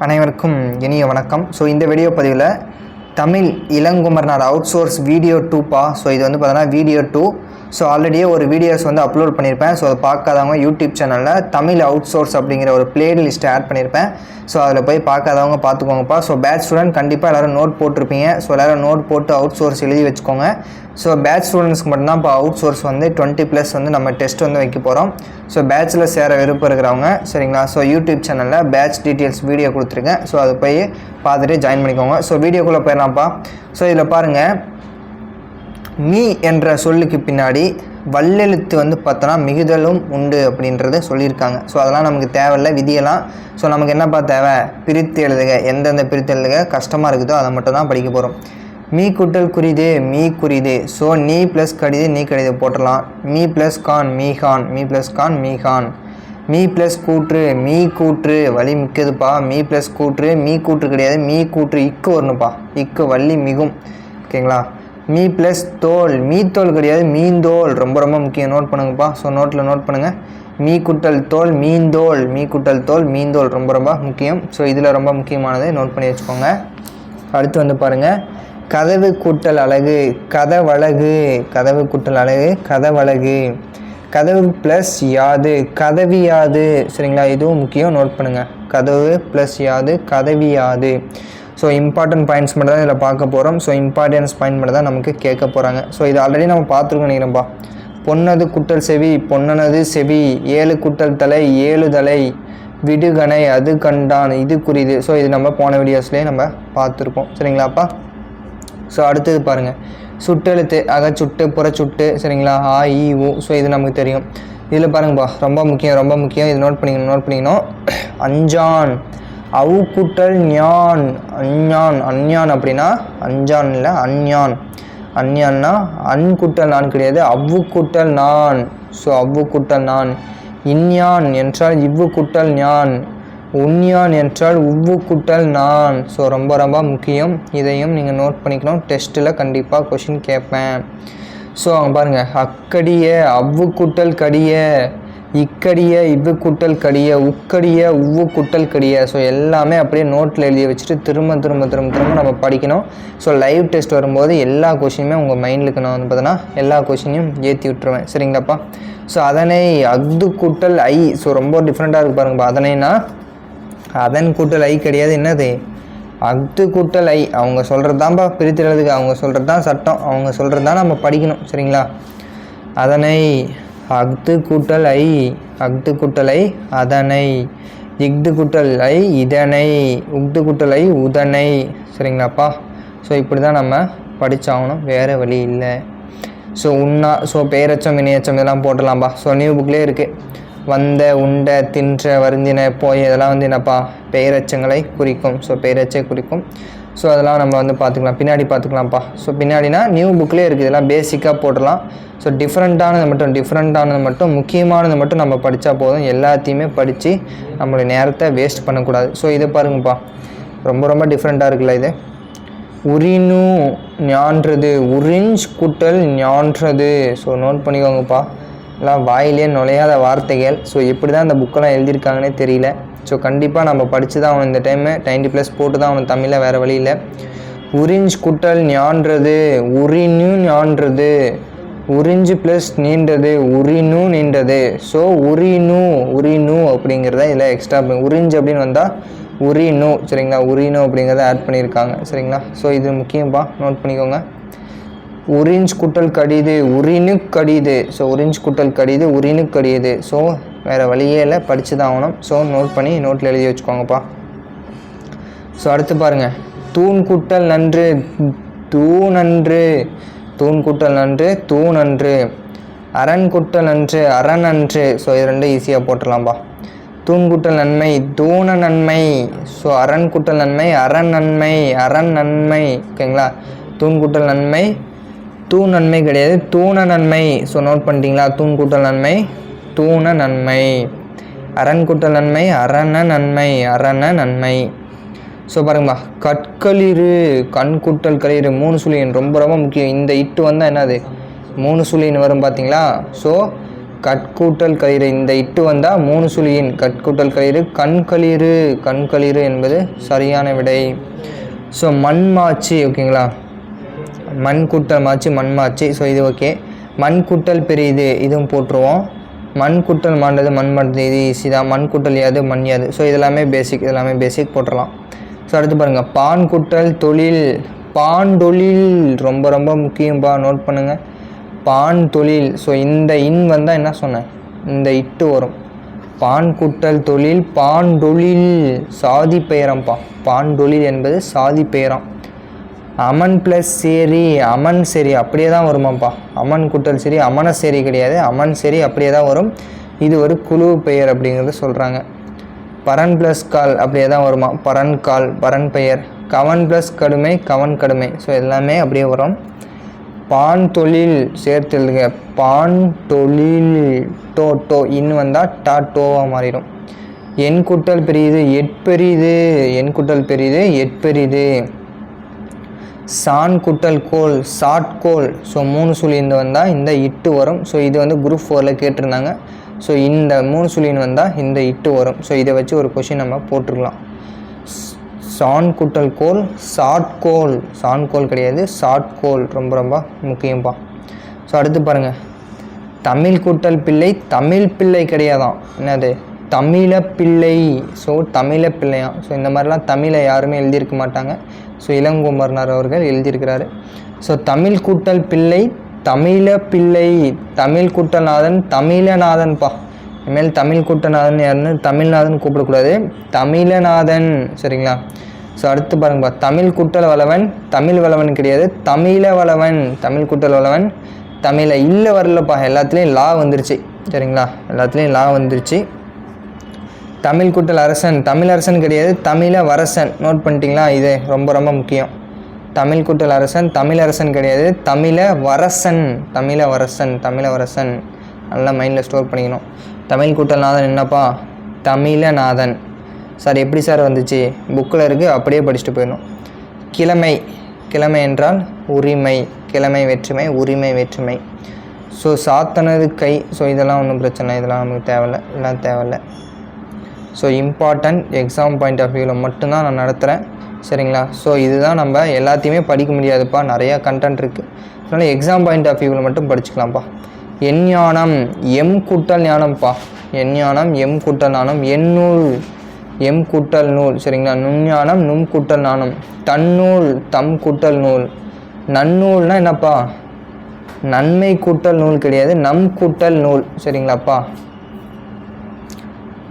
அனைவருக்கும் இனிய வணக்கம். ஸோ இந்த வீடியோ பதிவில் Tamil Ilankumaranar outsource video 2பா. ஸோ இது வந்து பார்த்தீங்கன்னா வீடியோ 2. ஸோ ஆல்ரெடியே ஒரு வீடியோஸ் வந்து அப்லோட் பண்ணியிருப்பேன். ஸோ அதை பார்க்காதவங்க யூடியூப் சேனலில் தமிழ் அவுட் சோர்ஸ் அப்படிங்கிற ஒரு பிளேலிஸ்ட்டை ஆட் பண்ணியிருப்பேன். ஸோ அதில் போய் பார்க்காதவங்க பார்த்துக்கோங்கப்பா. ஸோ பேட்ச் ஸ்டூடெண்ட் கண்டிப்பாக எல்லோரும் நோட் போட்டிருப்பீங்க. ஸோ எல்லோரும் நோட் போட்டு அவுட் சோர்ஸ் எழுதி வச்சுக்கோங்க. ஸோ பேட்ச் ஸ்டூடெண்ட்ஸ்க்கு மட்டும்தான் இப்போ அவுட் சோர்ஸ் வந்து 20+ வந்து நம்ம டெஸ்ட் வந்து வைக்க போகிறோம். ஸோ பேட்சில் சேர விருப்பம் இருக்கிறவங்க சரிங்களா. ஸோ யூடியூப் சேனலில் பேட்ச் டீட்டெயில்ஸ் வீடியோ கொடுத்துருக்கேன். ஸோ அதை போய் பார்த்துட்டு ஜாயின் பண்ணிக்கோங்க. ஸோ வீடியோக்குள்ளே போயிடலாம்ப்பா. ஸோ இதில் பாருங்கள், மீ என்ற சொல்லுக்கு பின்னாடி வல்லெழுத்து வந்து பார்த்தோன்னா மிகுதலும் உண்டு அப்படின்றத சொல்லியிருக்காங்க. ஸோ அதெல்லாம் நமக்கு தேவையில்லை விதியெல்லாம். ஸோ நமக்கு என்னப்பா தேவை, பிரித்து எழுதுக. எந்தெந்த பிரித்து எழுதுக கஷ்டமாக இருக்குதோ அதை மட்டும் தான் படிக்க போகிறோம். மீ கூட்டல் குறிது மீ குறிது. ஸோ நீ ப்ளஸ் கடிது நீ கடிது போட்டலாம். மீ ப்ளஸ் கான் மீ கான், மீ ப்ளஸ் கான் மீ கான். மீ ப்ளஸ் கூற்று மீ கூற்று, வலி மிக்கதுப்பா. மீ ப்ளஸ் கூற்று மீ கூற்று கிடையாது, மீ கூற்று இக்கு வரணுப்பா. இக்கு வள்ளி மிகும். ஓகேங்களா. மீ ப்ளஸ் தோல் மீ தோல் கிடையாது, மீந்தோல். ரொம்ப ரொம்ப முக்கியம், நோட் பண்ணுங்கப்பா. ஸோ நோட்டில் நோட் பண்ணுங்கள். மீ குட்டல் தோல் மீந்தோல், மீ குட்டல் தோல் மீந்தோல் ரொம்ப ரொம்ப முக்கியம். ஸோ இதில் ரொம்ப முக்கியமானது நோட் பண்ணி வச்சுக்கோங்க. அடுத்து வந்து பாருங்கள், கதவு கூட்டல் அழகு கதவழகு. கதவு கூட்டல் அழகு கதவழகு. கதவு ப்ளஸ் யாது கதவியாது. சரிங்களா, இதுவும் முக்கியம், நோட் பண்ணுங்கள். கதவு ப்ளஸ் யாது கதவியாது. ஸோ இம்பார்ட்டன்ட் பாயிண்ட்ஸ் மட்டும் தான் இதில் பார்க்க போகிறோம். ஸோ இம்பார்ட்டன்ஸ் பாயிண்ட் மட்டும் தான் நமக்கு கேட்க போகிறாங்க. ஸோ இது ஆல்ரெடி நம்ம பார்த்துருக்கோம் நினைக்கிறேன்ப்பா. பொன்னது குட்டல் செவி பொன்னனது செவி. ஏழு குட்டல் தலை ஏழு தலை. விடுகணை அது கண்டான் இது குறிது. ஸோ இது நம்ம போன வீடியோஸ்லேயே நம்ம பார்த்துருக்கோம். சரிங்களாப்பா. ஸோ அடுத்தது பாருங்கள், சுட்டெழுத்து அகச்சுட்டு புறச்சுட்டு. சரிங்களா, ஆ இ ஊ. ஸோ இது நமக்கு தெரியும். இதில் பாருங்கப்பா, ரொம்ப முக்கியம் ரொம்ப முக்கியம். இது நோட் பண்ணிக்கணும். அஞ்சான் அவு கூட்டல் ஞான் அஞ்ஞான். அஞ்ஞான் அப்படின்னா அஞ்சான் இல்லை அஞ்ஞான். அஞ்ஞான்னா அன் கூட்டல் நான் கிடையாது, அவ்வு கூட்டல் நான். ஸோ அவ்வு கூட்டல் நான். இன்யான் என்றால் இவ்வு கூட்டல் ஞான். உன்யான் என்றால் உவ்வு கூட்டல் நான். ஸோ ரொம்ப ரொம்ப முக்கியம், இதையும் நீங்கள் நோட் பண்ணிக்கணும். டெஸ்ட்டில் கண்டிப்பாக கொஷின் கேட்பேன். ஸோ அங்கே பாருங்கள், அக்கடிய அவ்வு கூட்டல் கடிய. இக்கடிய இவ்வு கூட்டல் கடிய. உக்கடிய உவ்வு கூட்டல் கடிய. ஸோ எல்லாமே அப்படியே நோட்டில் எழுதி வச்சுட்டு திரும்ப திரும்ப திரும்ப திரும்ப நம்ம படிக்கணும். ஸோ லைவ் டெஸ்ட் வரும்போது எல்லா கொஷினுமே உங்கள் மைண்டில் நான் வந்து பார்த்தோன்னா எல்லா கொஷினையும் ஏற்றி விட்டுருவேன். சரிங்களாப்பா. ஸோ அதனை அஃது கூட்டல் ஐ. ஸோ ரொம்ப டிஃப்ரெண்ட்டாக இருக்குது பாருங்கப்பா. அதனைனா அதன் கூட்டல் ஐ கிடையாது, என்னது அஃது கூட்டல் ஐ. அவங்க சொல்கிறது தான்ப்பா பிரித்துறதுக்கு, அவங்க சொல்கிறது தான் சட்டம், அவங்க சொல்கிறது தான் நம்ம படிக்கணும். சரிங்களா. அதனை அஃது கூட்டல் ஐ அஃது கூட்டல் ஐ அதனை. இஃது கூட்டல் ஐ இதனை. உஃது கூட்டல் ஐ உதனை. சரிங்களாப்பா. ஸோ இப்படி தான் நம்ம படித்தாகணும், வேறு வழி இல்லை. ஸோ உண்ணா. ஸோ பெயரச்சம் வினையச்சம் இதெல்லாம் போட்டலாம்ப்பா. ஸோ நியூ புக்லேயே இருக்குது. வந்த உண்ட தின்ற வருந்தின போய் இதெல்லாம் வந்து என்னப்பா பெயரச்சங்களை குறிக்கும். ஸோ பெயரச்சை குறிக்கும். ஸோ அதெல்லாம் நம்ம வந்து பார்த்துக்கலாம், பின்னாடி பார்த்துக்கலாம்ப்பா. ஸோ பின்னாடினா நியூ புக்லேயே இருக்குது, இதெல்லாம் பேசிக்காக போடலாம். ஸோ டிஃப்ரெண்ட்டானது மட்டும் முக்கியமானது மட்டும் நம்ம படித்தா போதும். எல்லாத்தையுமே படித்து நம்மளுடைய நேரத்தை வேஸ்ட் பண்ணக்கூடாது. ஸோ இதை பாருங்கப்பா, ரொம்ப ரொம்ப டிஃப்ரெண்ட்டாக இருக்குல்ல இது. உரினு ஞான்றது உறிஞ்ச் கூட்டல் ஞான்றது. ஸோ நோட் பண்ணிக்கோங்கப்பா, எல்லாம் வாயிலே நுழையாத வார்த்தைகள். ஸோ எப்படி தான் இந்த புக்கெல்லாம் எழுதியிருக்காங்கன்னே தெரியல. ஸோ கண்டிப்பாக நம்ம படித்து தான் அவன் இந்த டைமு 90+ போட்டு தான் அவன் தமிழில், வேறு வழி இல்லை. உறிஞ்ச் கூட்டல் ஞான்றது உரினு ஞான்றது. உறிஞ்சு ப்ளஸ் நீண்டது உரினு நீண்டது. ஸோ உரினு அப்படிங்கிறத இதில் எக்ஸ்ட்ரா உறிஞ்சு அப்படின்னு வந்தால் உரினு. சரிங்களா, உரினு அப்படிங்கிறத ஆட் பண்ணியிருக்காங்க. சரிங்களா. ஸோ இது முக்கியம்ப்பா, நோட் பண்ணிக்கோங்க. உறிஞ்ச் கூட்டல் கடிது உரினு கடிது. ஸோ உறிஞ்ச் கூட்டல் கடிது உரினு கடிது. ஸோ வேறு வழியே இல்லை, படித்து தான் ஆகணும். ஸோ நோட் பண்ணி நோட்டில் எழுதி வச்சுக்கோங்கப்பா. ஸோ அடுத்து பாருங்கள், தூண் கூட்டல் நன்று தூணன்று. தூண் கூட்டல் நன்று தூணன்று. அரண் கூட்டல் நன்று அரணன்று. ஸோ இது ரெண்டும் ஈஸியாக போட்டுடலாம்ப்பா. தூண் கூட்டல் நன்மை தூண நன்மை. ஸோ அரண் கூட்டல் நன்மை அரண் நன்மை அரண் நன்மை. ஓகேங்களா. தூண் கூட்டல் நன்மை தூண் நன்மை கிடையாது, தூண நன்மை. ஸோ நோட் பண்ணிட்டீங்களா, தூண் கூட்டல் நன்மை தூண நன்மை. அரண் கூட்டல் நன்மை அரண நன்மை அரண நன்மை. ஸோ பாருங்கப்பா, கற்களிரு கண் கூட்டல் களிரு 3 சுழியன் ரொம்ப ரொம்ப முக்கியம். இந்த இட்டு வந்தால் என்னது 3 சுழியன் வரும் பார்த்தீங்களா. ஸோ கட்கூட்டல் களிறு, இந்த இட்டு வந்தால் 3 சுழியின் கட்கூட்டல் களிறு. கண்களிறு, கண்களிறு என்பது சரியான விடை. ஸோ மண்மாச்சி, ஓகேங்களா, மண் கூட்டல் மாச்சி மண்மாச்சி. ஸோ இது ஓகே. மண் கூட்டல் பெரியது, இதுவும் போட்டுருவோம். மண் கூட்டல் மாண்டது மண் மாண்டது, இது ஈஸி தான். மண் கூட்டல் யாது மண் யாது. ஸோ இதெல்லாமே பேசிக் போட்டுடலாம். ஸோ அடுத்து பாருங்கள், பான் கூட்டல் தொழில், பாண்டொழில் ரொம்ப ரொம்ப முக்கியம்பா, நோட் பண்ணுங்கள். பான் தொழில். ஸோ இந்த இன் வந்தால் என்ன சொன்னேன், இந்த இட்டு வரும். பான் கூட்டல் தொழில் பாண்டொழில், சாதி பெயரம்பா. பாண்டொழில் என்பது சாதி பெயரம். அமன் ப்ளஸ் சேரி, அமன் சேரி அப்படியே தான் வருமாப்பா. அமன் கூட்டல் சேரி அமன சேரி கிடையாது, அமன் சேரி அப்படியே தான் வரும். இது ஒரு குழு பெயர் அப்படிங்கிறத சொல்கிறாங்க. பரன் ப்ளஸ் கால் அப்படியே தான் வருமா, பரன் கால் பரன் பெயர். கவன் ப்ளஸ் கடுமை கவன் கடுமை. ஸோ எல்லாமே அப்படியே வரும். பான் தொழில் சேர்த்து எழுதுக, பான் தொழில். டோ டோ இன் வந்தால் டா டோவாக மாறிடும். எண் கூட்டல் பெரியது எட்பெரிது, எண் கூட்டல் பெரியது எட்பெரிது. சான் கூட்டல் கோல் சாட்கோல். ஸோ 3 சுழின்னு வந்தால் இந்த இட்டு வரும். ஸோ இது வந்து குரூப் 4ல் கேட்டிருந்தாங்க. ஸோ இந்த 3 சுழின்னு வந்தால் இந்த இட்டு வரும். ஸோ இதை வச்சு ஒரு கொஷின் நம்ம போட்டுருக்கலாம். சான் கூட்டல் கோல் சாட்கோல், சான்கோல் கிடையாது சாட்கோல், ரொம்ப ரொம்ப முக்கியம்பா. ஸோ அடுத்து பாருங்கள், தமிழ் கூட்டல் பிள்ளை தமிழ் பிள்ளை கிடையாதான், என்னது தமிழ பிள்ளை. ஸோ தமிழ பிள்ளையாம். ஸோ இந்த மாதிரிலாம் தமிழை யாருமே எழுதியிருக்க மாட்டாங்க. ஸோ இளங்குமரனார் அவர்கள் எழுதியிருக்கிறாரு. ஸோ தமிழ் கூட்டல் பிள்ளை தமிழ பிள்ளை, தமிழ் கூட்டல்நாதன் தமிழநாதன்பா. இனிமேல் தமிழ் கூட்டநாதன் யாருன்னு தமிழ்நாதன் கூப்பிடக்கூடாது, தமிழநாதன், சரிங்களா. ஸோ அடுத்து பாருங்கப்பா, தமிழ் கூட்டல் வளவன் தமிழ் வளவன் கிடையாது, தமிழ வளவன். தமிழ் கூட்டல் வளவன் தமிழை இல்லை வரலப்பா, எல்லாத்துலேயும் லா வந்துருச்சு, சரிங்களா, எல்லாத்துலேயும் லா வந்துருச்சு. தமிழ் கூட்டல் அரசன் தமிழரசன் கிடையாது, தமிழ வரசன். நோட் பண்ணிட்டீங்களா, இது ரொம்ப ரொம்ப முக்கியம். தமிழ் கூட்டல் அரசன் தமிழரசன் கிடையாது, தமிழ வரசன், தமிழ வரசன், தமிழ வரசன். நல்லா மைண்டில் ஸ்டோர் பண்ணிக்கணும். தமிழ் கூட்டல் நாதன் என்னப்பா, தமிழநாதன். சார் எப்படி சார் வந்துச்சு, புக்கில் இருக்குது, அப்படியே படிச்சுட்டு போயிடணும். கிழமை, கிழமை என்றால் உரிமை, கிழமை வேற்றுமை உரிமை வேற்றுமை. ஸோ சாத்தனது கை. ஸோ இதெல்லாம் ஒன்றும் பிரச்சனை, இதெல்லாம் நமக்கு தேவையில்லை, எல்லாம் தேவையில்லை. So important exam point of வியூவில் மட்டும்தான் நான் நடத்துகிறேன், சரிங்களா. ஸோ இதுதான் நம்ம எல்லாத்தையுமே படிக்க முடியாதுப்பா, நிறையா கண்டென்ட் இருக்குது. அதனால் எக்ஸாம் பாயிண்ட் ஆஃப் வியூவில் மட்டும் படிச்சுக்கலாம்ப்பா. எஞ்ஞானம் எம் கூட்டல் ஞானம்ப்பா, எஞ்ஞானம் எம் கூட்டல் ஞானம். எந்நூல் எம் கூட்டல் நூல், சரிங்களா. நுஞ்ஞானம் நும் கூட்டல் ஞானம். தன்னூல் தம் கூட்டல் நூல். நன்னூல்னால் என்னப்பா, நன்மை கூட்டல் நூல் கிடையாது, நம் கூட்டல் நூல், சரிங்களாப்பா.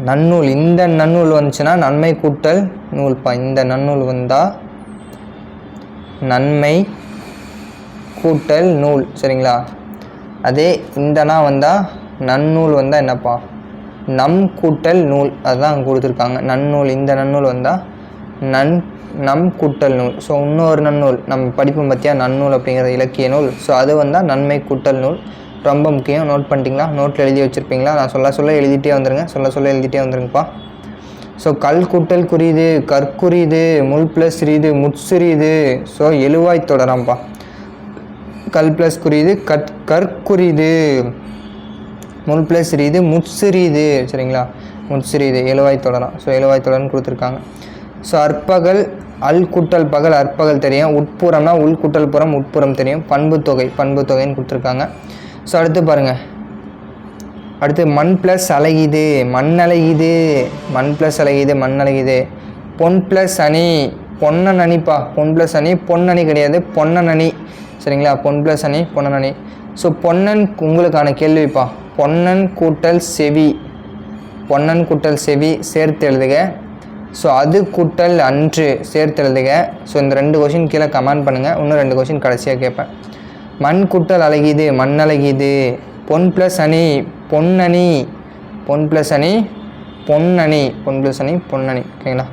நன்னூல், இந்த நன்னூல் வந்துச்சுன்னா நன்மை கூட்டல் நூல்ப்பா. இந்த நன்னூல் வந்தால் நன்மை கூட்டல் நூல், சரிங்களா. அதே இந்தனா வந்தால் நன்னூல் வந்தால் என்னப்பா, நம் கூட்டல் நூல். அதுதான் அங்கே கொடுத்துருக்காங்க. நன்னூல், இந்த நன்னூல் வந்தால் நம் கூட்டல் நூல். ஸோ இன்னொரு நன்னூல் நம்ம படிப்போம் பார்த்தியா, நன்னூல் அப்படிங்கிற இலக்கிய நூல். ஸோ அது வந்தால் நன்மை கூட்டல் நூல். ரொம்ப முக்கியம், நோட் பண்ணிட்டீங்களா, நோட்டில் எழுதி வச்சுருப்பீங்களா. நான் சொல்ல எழுதிட்டே வந்துடுங்க, சொல்ல எழுதிட்டே வந்துருங்கப்பா. ஸோ கல் கூட்டல் குறியுது கற்குறியுது, முள் ப்ளஸ் ரீது முட்சிறியுது. ஸோ எழுவாய் தொடராம்ப்பா. கல் ப்ளஸ் குறியுது கற்குறியுது, முள் ப்ளஸ் ரீது முட்சிறியுது, சரிங்களா, முட்சிறியுது, எழுவாய் தொடரம். ஸோ எழுவாய் தொடர்னு கொடுத்துருக்காங்க. ஸோ அற்பகல் அல் கூட்டல் பகல் அற்பகல் தெரியும். உட்புறம்னா உள் கூட்டல் புறம் உட்புறம் தெரியும். பண்பு தொகைன்னு கொடுத்துருக்காங்க. ஸோ அடுத்து பாருங்கள், அடுத்து மண் ப்ளஸ் அழகிது மண் அழகிது, மண் ப்ளஸ் அழகிது மண் அழகிது. பொன் ப்ளஸ் அணி பொன்னன் அணிப்பா. பொன் ப்ளஸ் அணி பொன்னணி கிடையாது, பொன்னன் அணி, சரிங்களா. பொன் ப்ளஸ் அணி பொன்னன் அணி. ஸோ பொன்னன் உங்களுக்கான கேள்விப்பா. பொன்னன் கூட்டல் செவி, பொன்னன் கூட்டல் செவி சேர்த்து எழுதுக. ஸோ அது கூட்டல் அன்று சேர்த்து எழுதுக. ஸோ இந்த 2 கொஷின் கீழே கமெண்ட் பண்ணுங்கள், இன்னும் 2 கொஷின் கடைசியாக கேட்பேன். மண் கூட்டல் அழகிது மண் அழகிது. பொன் ப்ளஸ் அணி பொன்னணி, பொன் ப்ளஸ் அணி பொன்னணி, பொன் ப்ளஸ் அணி பொன்னணி, ஓகேங்களா.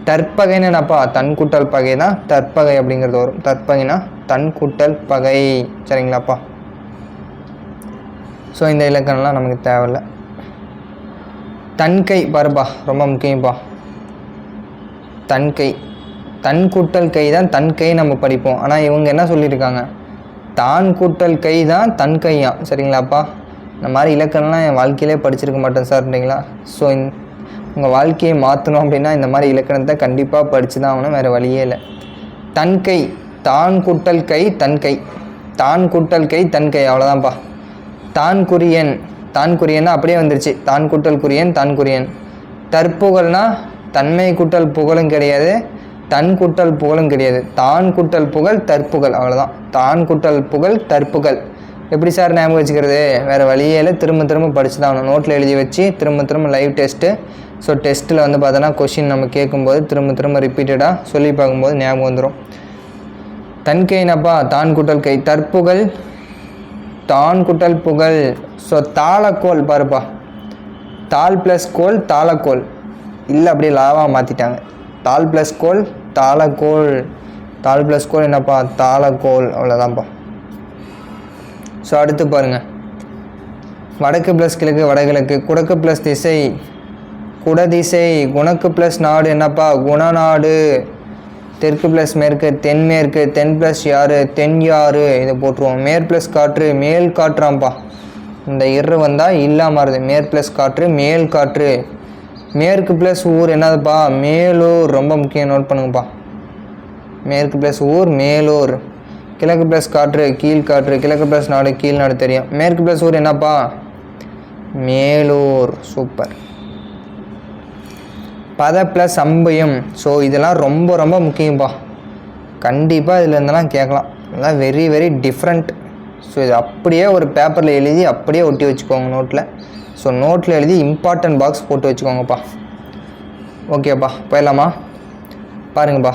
தற்பகைன்னு என்னப்பா, தன் கூட்டல் பகை தான் தற்பகை அப்படிங்கிறது வரும். தற்பகைனா தன் கூட்டல் பகை, சரிங்களாப்பா. ஸோ இந்த இலக்கணம்லாம் நமக்கு தேவையில்லை. தன்கை பாருப்பா, ரொம்ப முக்கியம்ப்பா. தன்கை, தன் கூட்டல் கை தான் தன் கை நம்ம படிப்போம். ஆனால் இவங்க என்ன சொல்லியிருக்காங்க, தான் கூட்டல் கை தான் தன் கையாம், சரிங்களாப்பா. இந்த மாதிரி இலக்கணம்லாம் என் வாழ்க்கையிலே படிச்சிருக்க மாட்டேன் சார்ன்றீங்களா? ஸோ உங்கள் வாழ்க்கையை மாற்றணும் அப்படின்னா இந்த மாதிரி இலக்கணத்தை கண்டிப்பாக படித்து தான் ஆகணும், வேறு வழியே இல்லை. தன்கை, தான் கூட்டல் கை தன்கை, தான் கூட்டல் கை தன்கை, அவ்வளோதான்ப்பா. தான் குறியன், தான் குறியன்னா அப்படியே வந்துருச்சு, தான் கூட்டல் குறியன் தான் குறியன். தற்புகழ்னா தன்மை கூட்டல் புகழும் கிடையாது, தன் கூட்டல் புகழும் கிடையாது, தான் கூட்டல் புகழ் தற்புகழ், அவ்வளோதான். தான் கூட்டல் புகழ் தற்புகழ். எப்படி சார் ஞாபகம் வச்சுக்கிறது? வேறு வழியில் திரும்ப திரும்ப படித்து தான் ஆகணும். நோட்டில் எழுதி வச்சு திரும்ப திரும்ப லைவ் டெஸ்ட்டு. ஸோ டெஸ்ட்டில் வந்து பார்த்தோன்னா கொஷின் நம்ம கேட்கும்போது திரும்ப திரும்ப ரிப்பீட்டடாக சொல்லி பார்க்கும்போது ஞாபகம் வந்துடும். தன்கைனப்பா தான் கூட்டல் கை, தற்புகழ் தான் கூட்டல் புகழ். ஸோ தாளக்கோல் பாருப்பா, தாள் ப்ளஸ் கோல் தாளக்கோல், இல்லை அப்படியே லாவாக மாற்றிட்டாங்க. தாள் ப்ளஸ் கோல் தாளக்கோல், தாள் ப்ளஸ் கோல் என்னப்பா தாளக்கோல், அவ்வளோதான்ப்பா. ஸோ அடுத்து பாருங்கள், வடக்கு ப்ளஸ் கிழக்கு வடகிழக்கு, குடக்கு ப்ளஸ் திசை குடதிசை, குணக்கு ப்ளஸ் நாடு என்னப்பா குணநாடு, தெற்கு ப்ளஸ் மேற்கு தென்மேற்கு, தென் ப்ளஸ் யாரு தென்யாறு, இதை போட்டுருவோம். மேற் ப்ளஸ் காற்று மேல் காற்றாம்ப்பா, இந்த இரு வந்தால் இல்லாமல் மாறுது. மேற் ப்ளஸ் காற்று மேல் காற்று. மேற்கு ப்ளஸ் ஊர் என்னதுப்பா மேலூர், ரொம்ப முக்கியம், நோட் பண்ணுங்கப்பா. மேற்கு ப்ளஸ் ஊர் மேலூர். கிழக்கு ப்ளஸ் காற்று கீழ்காற்று, கிழக்கு ப்ளஸ் நாடு கீழ்நாடு தெரியும். மேற்கு ப்ளஸ் ஊர் என்னப்பா மேலூர், சூப்பர். பத ப்ளஸ் அம்பயம், ஸோ இதெல்லாம் ரொம்ப ரொம்ப முக்கியம்ப்பா, கண்டிப்பாக இதில் இருந்தெல்லாம் கேட்கலாம். இதெல்லாம் வெரி வெரி டிஃப்ரெண்ட். ஸோ இது அப்படியே ஒரு பேப்பரில் எழுதி அப்படியே ஒட்டி வச்சுக்கோங்க நோட்டில். ஸோ நோட்டில் எழுதி இம்பார்ட்டன்ட் பாக்ஸ் போட்டு வச்சுக்கோங்கப்பா. ஓகேப்பா, போயிடலாமா? பாருங்கப்பா,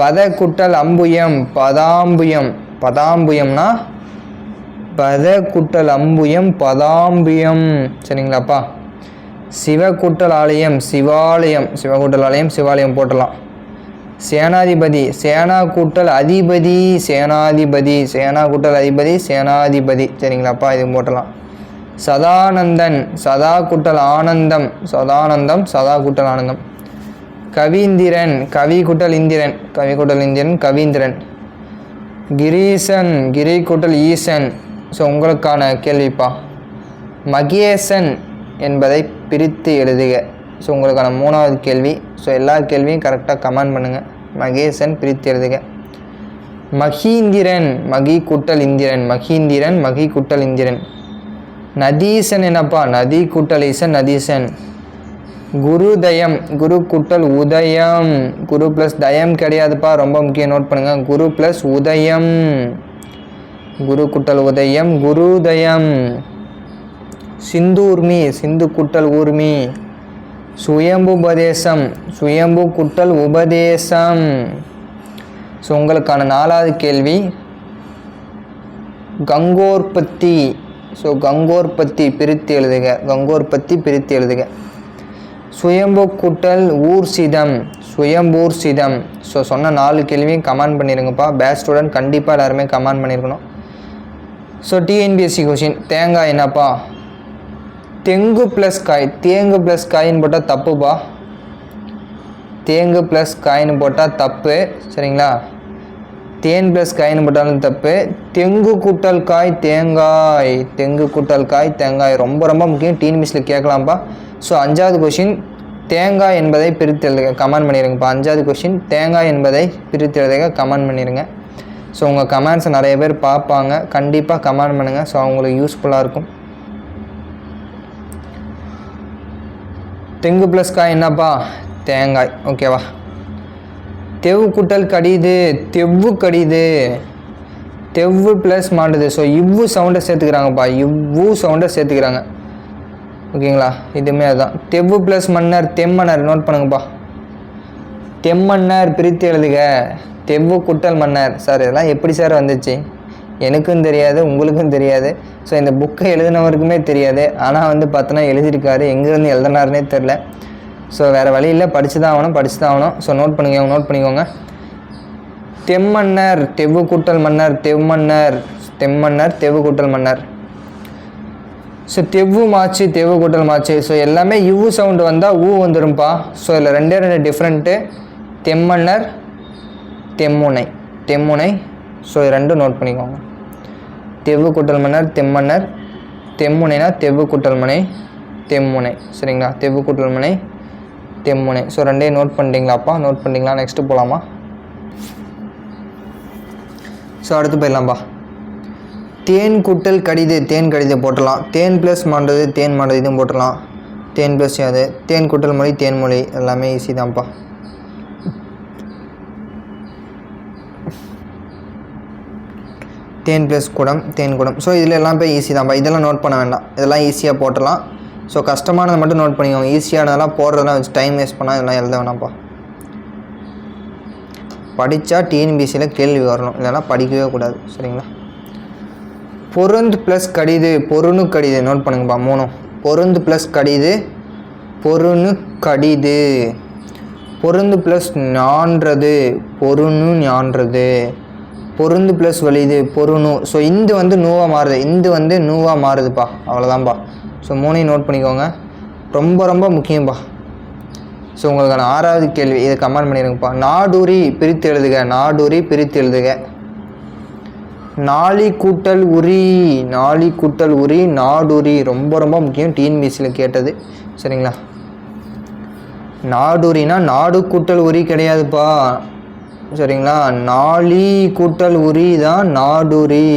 பத குட்டல் அம்புயம் பதாம்புயம், பதாம்புயம்னா பத குட்டல் அம்புயம் பதாம்புயம், சரிங்களாப்பா. சிவ கூட்டல் ஆலயம் சிவாலயம், சிவ கூட்டல் ஆலயம் சிவாலயம் போட்டலாம். சேனாதிபதி, சேனா கூட்டல் அதிபதி சேனாதிபதி, சேனா கூட்டல் அதிபதி சேனாதிபதி, சரிங்களாப்பா, இது போட்டலாம். சதானந்தன், சதா கூட்டல் ஆனந்தம் சதானந்தம், சதா கூட்டல் ஆனந்தம். கவீந்திரன், கவி கூட்டல் இந்திரன், கவி கூட்டல் இந்திரன் கவீந்திரன். கிரீசன், கிரி கூட்டல் ஈசன். ஸோ உங்களுக்கான கேள்விப்பா, மகேசன் என்பதை பிரித்து எழுதுக. ஸோ உங்களுக்கான 3வது கேள்வி. ஸோ எல்லா கேள்வியும் கரெக்டாக கமெண்ட் பண்ணுங்கள். மகேசன் பிரித்து எழுதுக. மகீந்திரன், மகி கூட்டல் இந்திரன், மகீந்திரன் மகி கூட்டல் இந்திரன். நதீசன் என்னப்பா நதி கூட்டல் ஈசன் நதீசன். குருதயம், குரு கூட்டல் உதயம், குரு ப்ளஸ் தயம் கிடையாதுப்பா, ரொம்ப முக்கியம், நோட் பண்ணுங்கள். குரு ப்ளஸ் உதயம், குரு கூட்டல் உதயம் குருதயம். சிந்தூர்மி, சிந்து கூட்டல் ஊர்மி. சுயம்பு உபதேசம், சுயம்பு கூட்டல் உபதேசம். ஸோ உங்களுக்கான 4வது கேள்வி, கங்கோற்பத்தி. ஸோ கங்கோற்பத்தி பிரித்து எழுதுக, கங்கோற்பத்தி பிரித்து எழுதுக. சுயம்பு கூட்டல் ஊர்சிதம், சுயம்பூர் சிதம். ஸோ சொன்ன 4 கேள்வியும் கமெண்ட் பண்ணிடுங்கப்பா. பேட்ச் ஸ்டூடெண்ட் கண்டிப்பாக எல்லாருமே கமெண்ட் பண்ணியிருக்கணும். ஸோ டிஎன்பிஎஸ்சி கொஷின், தேங்காய் என்னப்பா தெங்கு ப்ளஸ் காய், தேங்கு ப்ளஸ் காயின்னு போட்டால் தப்புப்பா, தேங்கு ப்ளஸ் காயின்னு போட்டால் தப்பு, சரிங்களா. தேன் ப்ளஸ் காயின்னு போட்டாலும் தப்பு. தெங்கு கூட்டல் காய் தேங்காய், தெங்கு கூட்டல் காய் தேங்காய், ரொம்ப ரொம்ப முக்கியம், டிஎன்பிஎஸ்சியில் கேட்கலாம்ப்பா. ஸோ 5வது கொஷின், தேங்காய் என்பதை பிரித்து எழுதுக, கமெண்ட் பண்ணிடுங்கப்பா. 5வது கொஷின், தேங்காய் என்பதை பிரித்து எழுதுக, கமெண்ட் பண்ணிடுங்க. ஸோ உங்கள் கமெண்ட்ஸை நிறைய பேர் பார்ப்பாங்க, கண்டிப்பாக கமெண்ட் பண்ணுங்கள். ஸோ அவங்களுக்கு யூஸ்ஃபுல்லாக இருக்கும். தெங்கு ப்ளஸ் காய் என்னப்பா தேங்காய், ஓகேவா. தெவ்வு கூட்டல் கடிது தெவ்வு கடிது, தெவ்வு ப்ளஸ் மாட்டுது. ஸோ இவ்வு சவுண்டை சேர்த்துக்கிறாங்கப்பா, இவ்வு சவுண்டை சேர்த்துக்கிறாங்க, ஓகேங்களா. இதுவுமே அதுதான். தெவ்வு ப்ளஸ் மன்னர் தெம்மன்னர், நோட் பண்ணுங்கப்பா. தெம்மன்னர் பிரித்து எழுதுக, தெவ்வு கூட்டல் மன்னர். சார் இதெல்லாம் எப்படி சார் வந்துச்சு? எனக்கும் தெரியாது, உங்களுக்கும் தெரியாது. ஸோ இந்த புக்கை எழுதினவருக்குமே தெரியாது. ஆனால் வந்து பார்த்தோன்னா எழுதியிருக்காரு, எங்கேருந்து எழுதினாருன்னே தெரில. ஸோ வேறு வழி இல்லை, படித்து தான் ஆகணும். ஸோ நோட் பண்ணிக்கோங்க. தெம்மன்னர் தெவ்வு கூட்டல் மன்னர், தெம்மன்னர் தெம்மன்னர் தெவ்வு கூட்டல் மன்னர். ஸோ தெவ்வு மாச்சு தெவ்வு கூட்டல் மாச்சு. ஸோ எல்லாமே இவ்வு சவுண்டு வந்தால் ஊ வந்துடும்ப்பா. ஸோ இதில் 2 டிஃப்ரெண்ட்டு, தெம்மன்னர் தெம்முனை, தெம்முனை. ஸோ இது 2 நோட் பண்ணிக்கோங்க. தெவ்வு கூட்டல் மன்னர் தெம்மன்னர், தெம்முனைனா தெவ்வு கூட்டல் முனை தெம்முனை சரிங்களா, தெவ்வு கூட்டல் முனை தெம்முனை. ஸோ ரெண்டையும் நோட் பண்ணிட்டீங்களாப்பா? நோட் பண்ணிட்டீங்களா? நெக்ஸ்ட்டு போகலாமா? ஸோ அடுத்து போயிடலாம்ப்பா. தேன் கூட்டல் கடிது தேன் கடிது போட்டுடலாம். தேன் ப்ளஸ் மாண்டது தேன் மாண்டது இதுவும் போட்டுடலாம். தேன் ப்ளஸ் அது தேன் கூட்டல் மொழி தேன்மொழி எல்லாமே ஈஸி தான்ப்பா. தேன் ப்ளஸ் குடம் தேன் குடம். ஸோ இதில் எல்லாம் போய் ஈஸி தான்ப்பா. இதெல்லாம் நோட் பண்ண வேண்டாம், இதெல்லாம் ஈஸியாக போட்டுடலாம். ஸோ கஷ்டமானதை மட்டும் நோட் பண்ணிக்கோங்க. ஈஸியானதெல்லாம் போடுறதெல்லாம் வச்சு டைம் வேஸ்ட் பண்ணால் இதெல்லாம் எழுத வேணாம்ப்பா. படித்தா டிஎன்பிசியில் கேள்வி வரணும், இல்லைன்னா படிக்கவே கூடாது சரிங்களா. பொருந்து ப்ளஸ் கடிது பொருணு கடிது நோட் பண்ணுங்கப்பா. 3 பொருந்து ப்ளஸ் கடிது பொருணு கடிது. பொருந்து ப்ளஸ் ஞான்றது பொருணு ஞான்றது. பொருந்து ப்ளஸ் வலிது பொருணு. ஸோ இந்து வந்து நூவாக மாறுது, இந்து வந்து நூவாக மாறுதுப்பா. அவ்வளோதான்ப்பா. ஸோ 3ஐயும் நோட் பண்ணிக்கோங்க, ரொம்ப ரொம்ப முக்கியம்ப்பா. ஸோ உங்களுக்கான 6வது கேள்வி, இதை கமெண்ட் பண்ணிடுங்கப்பா. நாடூரி பிரித்து எழுதுக, நாடூரி பிரித்து எழுதுக. நாளி கூட்டல் உரி நாளி கூட்டல் உரி நாடூரி ரொம்ப ரொம்ப முக்கியம், டிஎன்பிசியில் கேட்டது சரிங்களா. நாடூரினா நாடு கூட்டல் உரி கிடையாதுப்பா சரிங்களா. நாளி கூட்டல் உரி தான் நாடூரி.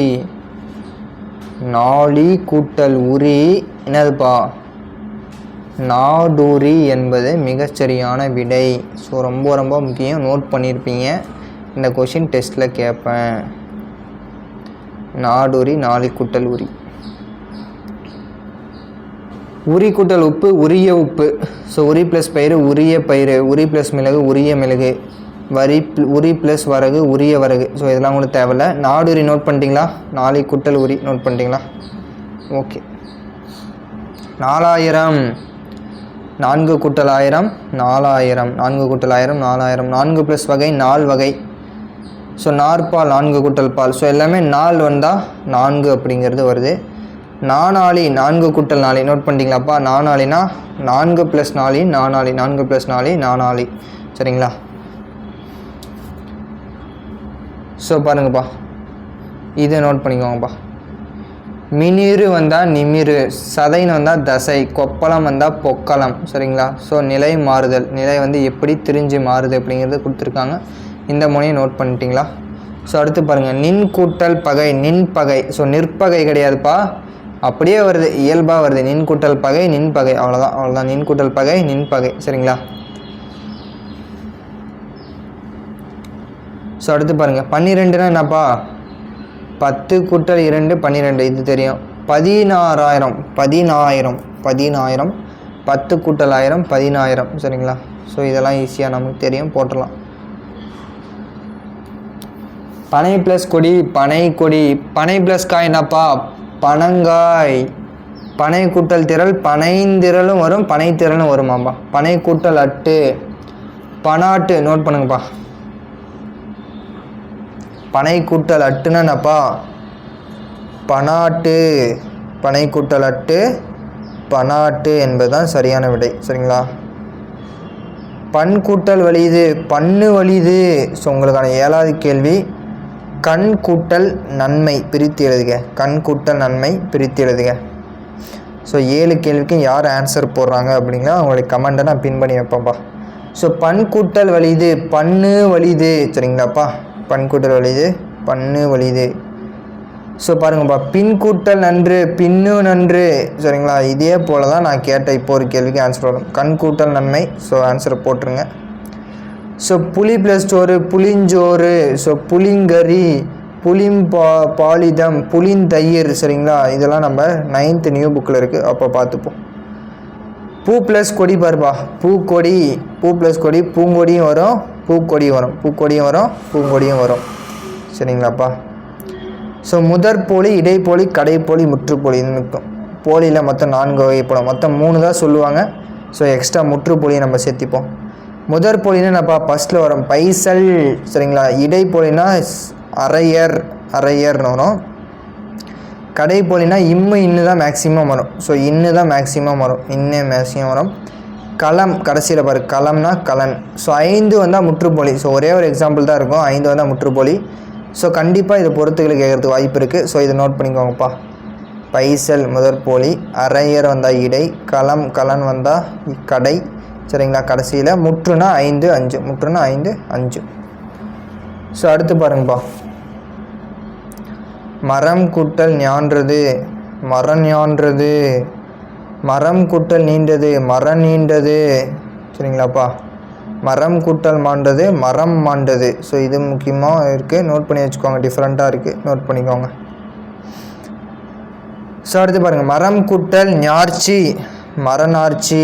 நாளி கூட்டல் உரி என்னதுப்பா? நாடூரி என்பது மிகச்சரியான விடை. ஸோ ரொம்ப ரொம்ப முக்கியம், நோட் பண்ணியிருப்பீங்க. இந்த கொஷின் டெஸ்ட்டில் கேட்பேன். நாடூரி நாளி கூட்டல் உரி. உரி கூட்டல் உப்பு உரிய உப்பு. ஸோ உரி ப்ளஸ் பயிறு உரிய பயிறு, உரி ப்ளஸ் மிளகு உரிய மிளகு, உரி ப்ளஸ் வரகு உரிய வரகு. ஸோ இதெல்லாம் கூட தேவையில்லை. நாடூரி நோட் பண்ணிட்டீங்களா? நாளி கூட்டல் உரி நோட் பண்ணிட்டீங்களா? ஓகே. 4000 4 கூட்டல் 1000 4000 4 கூட்டல் 1000 4000. 4 ப்ளஸ் வகை 4 வகை. ஸோ நாற்பால் 4 கூட்டல் பால். ஸோ எல்லாமே 4 வந்தால் 4 அப்படிங்கிறது வருது. நானாளி 4 கூட்டல் 4 நோட் பண்ணிட்டீங்களாப்பா? நானாளினா 4 ப்ளஸ் 4 நானாளி 4 ப்ளஸ் 4 நானாளி சரிங்களா. ஸோ பாருங்கப்பா, இதை நோட் பண்ணிக்கோங்கப்பா. மினிறு வந்தால் நிமிரு, சதைன்னு வந்தால் தசை, கொப்பளம் வந்தால் பொக்களம் சரிங்களா. ஸோ நிலை மாறுதல், நிலை வந்து எப்படி திரிஞ்சு மாறுது அப்படிங்கிறது கொடுத்துருக்காங்க. இந்த முனையை நோட் பண்ணிட்டீங்களா? ஸோ அடுத்து பாருங்கள், நின் கூட்டல் பகை நின்பகை. ஸோ நிற்பகை கிடையாதுப்பா, அப்படியே வருது, இயல்பாக வருது. நின் கூட்டல் பகை நின்பகை, அவ்வளோதான் அவ்வளோதான். நின் கூட்டல் பகை நின்பகை சரிங்களா. ஸோ அடுத்து பாருங்கள், 12னா என்னப்பா? 10 கூட்டல் 2 12, இது தெரியும். 16000 10000 10000 10 கூட்டல் 1000 10000 சரிங்களா. ஸோ இதெல்லாம் ஈஸியாக நமக்கு தெரியும், போட்டுடலாம். பனை ப்ளஸ் கொடி பனை கொடி. பனை ப்ளஸ் காய் என்னப்பா? பனங்காய். பனை கூட்டல் திரள் பனைந்திரளும் வரும், பனைத்திரளும் வருமாப்பா. பனை கூட்டல் அட்டு பனாட்டு நோட் பண்ணுங்கப்பா. பனை கூட்டல் அட்டுன்னா என்னப்பா? பனாட்டு. பனை கூட்டல் அட்டு பனாட்டு என்பதுதான் சரியான விடை சரிங்களா. பண் கூட்டல் வலிது பண்ணு வலிது. ஸோ உங்களுக்கான 7வது கேள்வி, கண் கூட்டல் நன்மை பிரித்து எழுதுக. கண் கூட்டல் நன்மை பிரித்து எழுதுக. ஸோ 7 கேள்விக்கும் யார் ஆன்சர் போடுறாங்க அப்படின்னா அவங்களுடைய கமெண்ட்டை நான் பின் பண்ணி வைப்பேன்ப்பா. ஸோ பண் கூட்டல் வலிது பண்ணு வலிது சரிங்களாப்பா. பண் கூட்டல் வலிது பண்ணு வலிது. ஸோ பாருங்கப்பா, பின் கூட்டல் நன்று பின்னு நன்று சரிங்களா. இதே போல் தான் நான் கேட்ட இப்போ ஒரு கேள்விக்கு ஆன்சர் வரும். கண் கூட்டல் நன்மை. ஸோ ஆன்சரை போட்டுருங்க. ஸோ புளி ப்ளஸ் சோறு புளிஞ்சோறு. ஸோ புளிங்கறி பாலிதம் புளிந்தயிர் சரிங்களா. இதெல்லாம் நம்ம 9th நியூ புக்கில் இருக்குது, அப்போ பார்த்துப்போம். பூ ப்ளஸ் கொடி பாருப்பா, பூக்கொடி. பூ ப்ளஸ் கொடி பூங்கொடியும் வரும் பூக்கொடியும் வரும், பூக்கொடியும் வரும் பூங்கொடியும் வரும் சரிங்களாப்பா. ஸோ முதற்போலி இடைப்போலி கடைப்போலி முற்றுப்போலி. இது நிற்கும். போலியில் மொத்தம் 4 வகைப்படும், மொத்தம் 3 தான் சொல்லுவாங்க. ஸோ எக்ஸ்ட்ரா முற்றுப்போலியை நம்ம சேர்த்திப்போம். முதற்போலின்னா என்னப்பா? ஃபஸ்ட்டில் வரும் பைசல் சரிங்களா. இடைப்போலினா அரையர் அரையர்னு வரும். கடைப்போலினா இன்னு தான் மேக்ஸிமம் வரும். ஸோ இன்னு தான் மேக்ஸிமம் வரும், இன்னே மேக்ஸிமம் வரும். களம் கடைசியில் பாரு, களம்னா கலன். ஸோ 5 வந்தால் முற்றுப்போலி. ஸோ ஒரே ஒரு எக்ஸாம்பிள் தான் இருக்கும், 5 வந்தால் முற்றுப்போலி. ஸோ கண்டிப்பாக இது பொறுத்துக்களை கேட்குறதுக்கு வாய்ப்பு இருக்குது. ஸோ இதை நோட் பண்ணிக்கோங்கப்பா. பைசல் முதற்போலி, அரையர் வந்தால் இடை, களம் கலன் வந்தால் கடை. சரிங்களா? கடைசியில் முற்றுனா 5 5, முற்றுனா 5 5. ஸோ அடுத்து பாருங்கப்பா, மரம் கூட்டல் ஞான்றது மரம் ஞான்றது, மரம் கூட்டல் நீண்டது மரம் நீண்டது. சரிங்களாப்பா? மரம் கூட்டல் மாண்டது மரம் மாண்டது. ஸோ இது முக்கியமாக இருக்குது, நோட் பண்ணி வச்சுக்கோங்க. டிஃப்ரெண்ட்டாக இருக்குது, நோட் பண்ணிக்கோங்க. ஸோ அடுத்து பாருங்கள், மரம் கூட்டல் ஞார்ச்சி மரநார்ச்சி,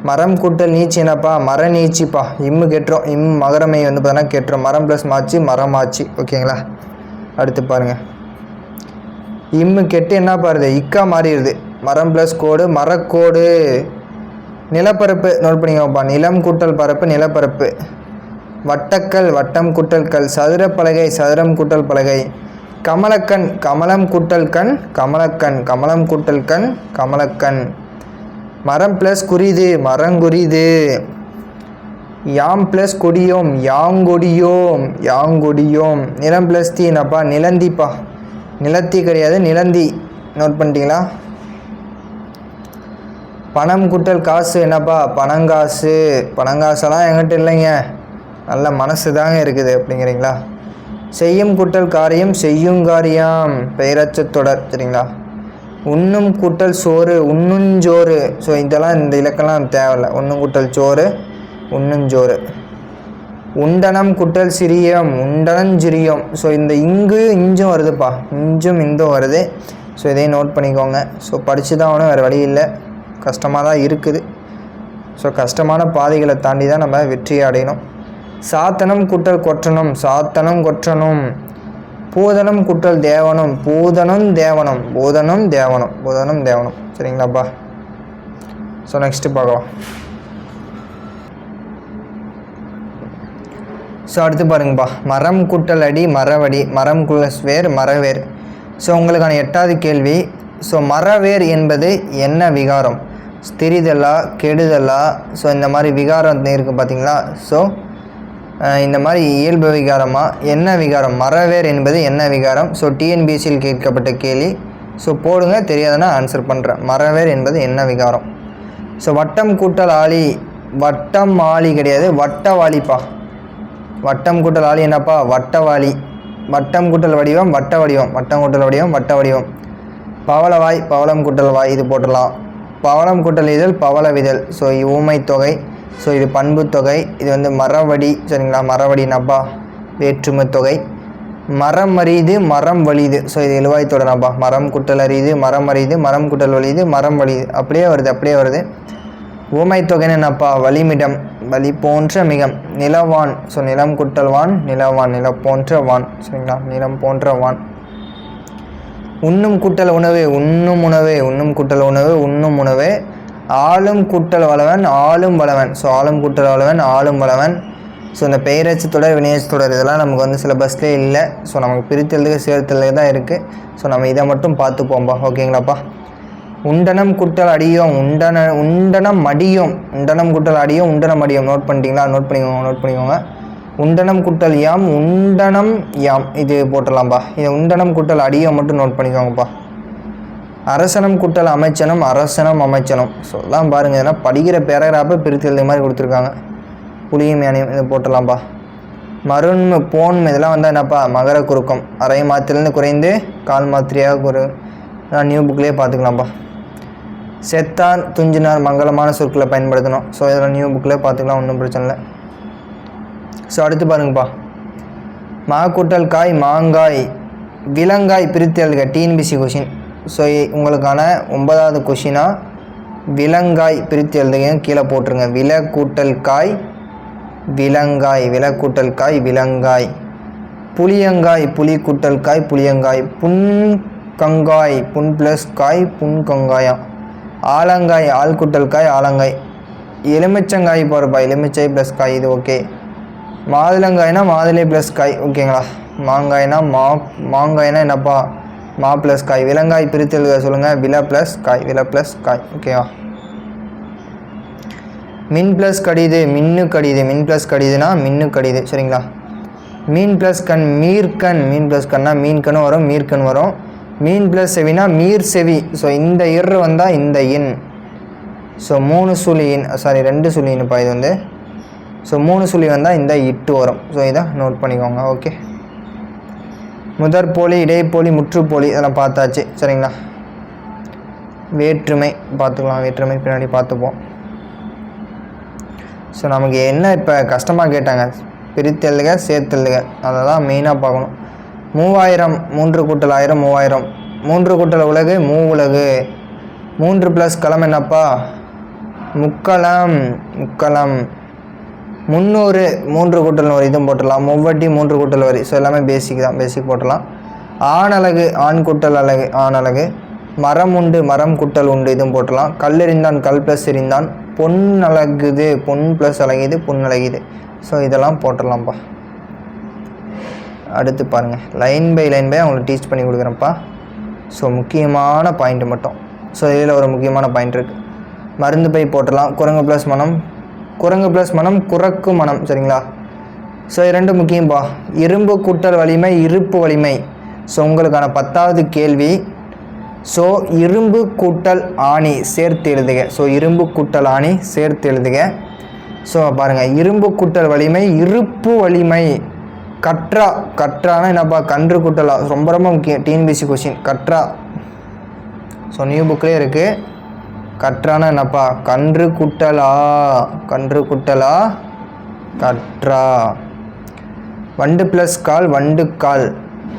மரம் கூட்டல் நீச்சி என்னப்பா? மர நீச்சிப்பா. இம்மு கெட்டுறோம், மகரமை வந்து பார்த்தீங்கன்னா கெட்டுறோம். மரம் ப்ளஸ் மாச்சி மரமாச்சி. ஓகேங்களா? அடுத்து பாருங்கள், இம்மு கெட்டு என்ன பாருது? இக்கா மாறிடுது. மரம் ப்ளஸ் கோடு மரக்கோடு. நிலப்பரப்பு நோட் பண்ணிக்கோப்பா. நிலம் கூட்டல் பரப்பு நிலப்பரப்பு. வட்டக்கல் வட்டம் கூட்டல் கல். சதுரப்பலகை சதுரம் கூட்டல் பலகை. கமலக்கண் கமலம் கூட்டல் கண் கமலக்கண். கமலம் கூட்டல் கண் கமலக்கண். மரம் ப்ளஸ் குறிது மரங்குறிது. யாம் ப்ளஸ் கொடியோம் யாங்கொடியோம் யாங்கொடியோம். நிலம் ப்ளஸ் தீ என்னப்பா? நிலந்திப்பா. நிலத்தி கிடையாது, நிலந்தி. நோட் பண்ணிட்டீங்களா? பணம் கூட்டல் காசு என்னப்பா? பணங்காசு. பணங்காசெல்லாம் என்கிட்ட இல்லைங்க, நல்ல மனசு தாங்க இருக்குது அப்படிங்கிறீங்களா? செய்யும் கூட்டல் காரியம் செய்யும் காரியம், பெயரச்ச தொடர். சரிங்களா? உண்ணும் கூட்டல் சோறு உண்ணுஞ்சோறு. ஸோ இதெல்லாம் இந்த இலக்கெல்லாம் தேவையில்லை. உண்ணும் கூட்டல் சோறு உண்ணுஞ்சோறு. உண்டனம் கூட்டல் சிரியம் உண்டனஞ்சிரியம். ஸோ இந்த இங்கு இஞ்சும் வருதுப்பா, இஞ்சும் இந்தும் வருது. ஸோ இதையும் நோட் பண்ணிக்கோங்க. ஸோ படித்து தான் ஆகணும், வேறு வழி இல்லை. கஷ்டமாக தான் இருக்குது. ஸோ கஷ்டமான பாதைகளை தாண்டி தான் நம்ம வெற்றியை அடையணும். சாத்தனம் கூட்டல் கொற்றணும் சாத்தனம் கொற்றணும். பூதனம் கூட்டல் தேவனம் பூதனம் தேவனம் பூதனம் தேவனம் பூதனம் தேவனம். சரிங்களாப்பா? ஸோ நெக்ஸ்ட்டு பார்க்கலாம். ஸோ அடுத்து பாருங்கப்பா, மரம் கூட்டல் அடி மரவடி, மரம் ப்ளஸ் வேர் மரவேர். ஸோ உங்களுக்கான 8வது கேள்வி. ஸோ மரவேர் என்பது என்ன விகாரம்? திரிதலா கெடுதலா? ஸோ இந்த மாதிரி விகாரம் இருக்குது பார்த்தீங்களா? ஸோ இந்த மாதிரி இயல்பு விகாரமா என்ன விகாரம்? மரவேர் என்பது என்ன விகாரம்? ஸோ டிஎன்பிஎஸ்சியில் கேட்கப்பட்ட கேள்வி. ஸோ போடுங்க, தெரியாதுன்னா ஆன்சர் பண்ணுறேன். மரவேர் என்பது என்ன விகாரம்? ஸோ வட்டம் கூட்டல் ஆளி, வட்டம் ஆளி கிடையாது, வட்டவாளிப்பா. வட்டம் கூட்டல் ஆளி என்னப்பா? வட்டவாளி. வட்டம் கூட்டல் வடிவம் வட்ட வடிவம், வட்டம் கூட்டல் வடிவம் வட்ட வடிவம். பவளவாய் பவளம் கூட்டல் வாய், இது போட்டுடலாம். பவளம் கூட்டல் இதழ் பவளவிதழ். ஸோ ஊமை தொகை. ஸோ இது பண்பு தொகை. இது வந்து மரவடி. சரிங்களா? மரவடினாப்பா வேற்றுமை தொகை. மரம் அறிது மரம் வலிது. ஸோ இது எழுவாய் தொடராப்பா. மரம் குட்டல் அறிது மரம் அறிது மரம் குட்டல் வலிது மரம் வலிது. அப்படியே வருது அப்படியே வருது. ஊமை தொகைன்னு என்னப்பா? வலிமிடம், வலி போன்ற மிகம். நிலவான். ஸோ நிலம் குட்டல் வான் நிலவான், நில போன்ற வான். சரிங்களா? நிலம் போன்ற வான். உண்ணும் கூட்டல் உணவு உண்ணும் உணவு, உண்ணும் கூட்டல் உணவு உண்ணும் உணவு. ஆளும் கூட்டல் வளவன் ஆளும் வளவன். ஸோ ஆளும் கூட்டல் வளவன் ஆளும் வளவன். ஸோ இந்த பெயரச்சு தொடர் வினையச்சு தொடர் இதெல்லாம் நமக்கு வந்து சிலபஸ்லேயே இல்லை. ஸோ நமக்கு பிரித்தெழுதுக்கு சேர்த்தெழுதுக்கு தான் இருக்குது. ஸோ நம்ம இதை மட்டும் பார்த்துப்போம்பா. ஓகேங்களாப்பா? உண்டனம் கூட்டல் அடியோம் உண்டனம் மடியோம். உண்டனம் கூட்டல் அடியோம் உண்டனம் அடியோம். நோட் பண்ணிட்டீங்களா? நோட் பண்ணிக்கோங்க. உண்டனம் கூட்டல் யாம் உண்டனம் யாம், இது போட்டலாம்ப்பா. இதை உண்டனம் கூட்டல் அடியோம் மட்டும் நோட் பண்ணிக்கோங்கப்பா. அரசனம் கூட்டல் அமைச்சனம் அரசனம் அமைச்சனம். ஸோ எல்லாம் பாருங்கள், இதெல்லாம் படிக்கிற பேராகிராஃபை பிரித்து எழுத மாதிரி கொடுத்துருக்காங்க. புளியும் யானையும் இதை போட்டலாம்ப்பா. மருண்மை போன்மை இதெல்லாம் வந்தால் என்னப்பா? மகர குறுக்கம். அரை மாத்திரைலேருந்து குறைந்து கால் மாத்திரையாக நியூ புக்லேயே பார்த்துக்கலாம்ப்பா. செத்தார் துஞ்சினார் மங்களமான சொற்களை பயன்படுத்தணும். ஸோ இதெல்லாம் நியூ புக்கில் பார்த்துக்கலாம், ஒன்றும் பிரச்சனை இல்லை. ஸோ அடுத்து பாருங்கப்பா, மா கூட்டல் காய் மாங்காய் விலங்காய் பிரித்து எழுதுக. TNPSC question. ஸோ உங்களுக்கான 9வது கொஷினாக விலங்காய் பிரித்து எழுதுங்க, கீழே போட்டுருங்க. வில கூட்டல் காய் விலங்காய், வில கூட்டல் காய் விலங்காய். புளியங்காய் புளி கூட்டல் காய் புளியங்காய். புன்கங்காய் புன் ப்ளஸ் காய் புன்கங்காயா. ஆலங்காய் ஆள் கூட்டல் காய் ஆலங்காய். எலுமிச்சங்காய் போகிறப்பா, எலுமிச்சை ப்ளஸ் காய், இது ஓகே. மாதுளங்காய்னா மாதுளை ப்ளஸ் காய், ஓகேங்களா. மாங்காய்னா மாங்காய்னா என்னப்பா? மா ப்ளஸ் காய். விலங்காய் பிரித்து எழுத சொல்லுங்கள். வில ப்ளஸ் காய், வில ப்ளஸ் காய், ஓகேவா. மின் ப்ளஸ் கடிது மின்னு கடிது, மின் ப்ளஸ் கடிதுனா மின்னு கடிது. சரிங்களா. மீன் ப்ளஸ் கண் மீர்கண், மீன் ப்ளஸ் கண்ணா மீன் கண்ணும் வரும் மீர்கண் வரும். மீன் ப்ளஸ் செவினா மீர் செவி. ஸோ இந்த இர் வந்தால் இந்த இன். ஸோ 3 சுழி இன், சாரி 2 சுழி இன்ப்பா இது வந்து. ஸோ 3 சுழி வந்தால் இந்த இட்டு வரும். ஸோ இதை நோட் பண்ணிக்கோங்க. ஓகே, முதற்போலி, இடைப்போலி, முற்றுப்போலி இதெல்லாம் பார்த்தாச்சு சரிங்களா. வேற்றுமை பார்த்துக்கலாம், வேற்றுமை பின்னாடி பார்த்துப்போம். ஸோ நமக்கு என்ன இப்போ கஷ்டமாக கேட்டாங்க, பிரித்தெழுதுக சேர்த்தெழுதுக, அதை தான் மெயினாக பார்க்கணும். 3000 3 கூட்டல் 1000 3000, 3 கூட்டல் உலகு மூவுலகு, 3 ப்ளஸ் களம் என்னப்பா முக்களம் முக்களம். 300 3 கூட்டல் ஒரு இதுவும் போட்டுடலாம். முவ்வட்டி 3 கூட்டல் வரி. ஸோ எல்லாமே பேசிக் தான், பேசிக் போட்டுடலாம். ஆணழகு ஆண் கூட்டல் அழகு ஆணழகு. மரம் உண்டு மரம் கூட்டல் உண்டு இதுவும் போட்டுடலாம். கல்லெறிந்தான் கல் ப்ளஸ் எறிந்தான். பொன் அழகுது பொன் ப்ளஸ் அழகிது பொன் அழகிது. ஸோ இதெல்லாம் போட்டுடலாம்ப்பா. அடுத்து பாருங்கள், லைன் பை அவங்களுக்கு டீச் பண்ணி கொடுக்குறேன்ப்பா. ஸோ முக்கியமான பாயிண்ட்டு மட்டும். ஸோ இதில் ஒரு முக்கியமான பாயிண்ட் இருக்குது. மருந்து பை போட்டுடலாம். குரங்கு ப்ளஸ் மனம், குரங்கு ப்ளஸ் மனம் குரக்கு மனம் சரிங்களா. ஸோ இது 2 முக்கியம்பா. இரும்பு கூட்டல் வலிமை இருப்பு வலிமை. ஸோ உங்களுக்கான 10வது கேள்வி. ஸோ இரும்பு கூட்டல் ஆணி சேர்த்து எழுதுக. ஸோ இரும்பு கூட்டல் ஆணி சேர்த்து எழுதுக. ஸோ பாருங்கள், இரும்பு கூட்டல் வலிமை இருப்பு வலிமை. கற்றா, கற்றானா என்னப்பா கன்று கூட்டலா, ரொம்ப ரொம்ப முக்கியம் டிஎன்பிசி கொஸ்டின். கற்றா, ஸோ நியூ புக்லேயே இருக்குது. கற்றானா என்னப்பா கன்று குட்டலா, கன்று குட்டலா கற்றா. வண்டு ப்ளஸ் கால் வண்டு கால்.